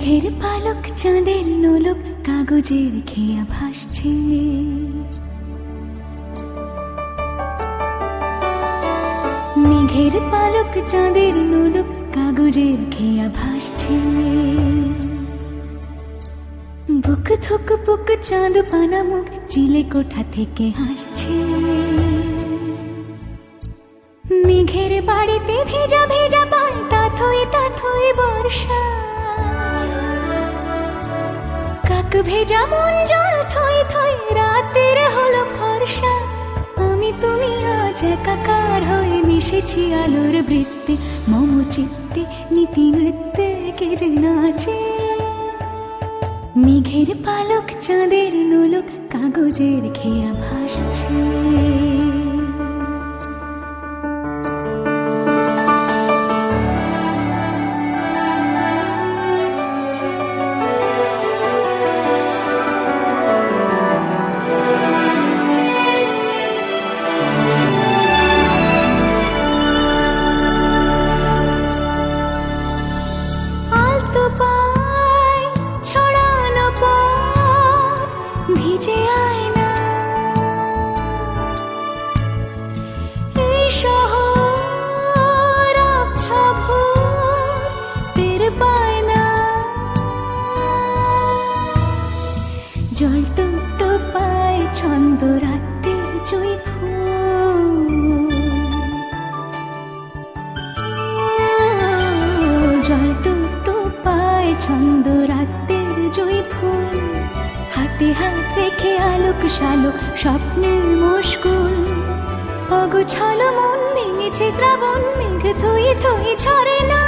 মেঘের পালক চাঁদের নোলক কাগজের খেয়া ভাসছে, মেঘের পালক চাঁদের নোলক কাগজের খেয়া ভাসছে। বুক থুক বুক চাঁদ পানা মুখ চিলে কোঠা থেকে হাসছে। মেঘের বাড়িতে ভেজা ভেজা পায় তাথই বর্ষা, কাক ভেজা মন জল থই থই রাতের হলো ফর্সা। আমি তুমি আজ একাকার হয়ে মিশেছি আলোর বৃত্তে, মম চিত্তে নীতি নৃত্যে কে যে নাচে। মেঘের পালক চাঁদের নোলক কাগজের খেয়া ভাসছে। ভিজে আয়না এই শহর আবছা ভোর টের পায় না। জল টুকটো পায় ছন্দ রাতের জুঁই ফুল, জল টুকটো পায় ছন্দ রাতের জুঁই ফুল। হাতে হাত রেখে আলোক শালোক স্বপ্নের মুশকুল, অগোছালো মন ভেঙেছে শ্রাবণ মেঘ থই থই ঝরে না।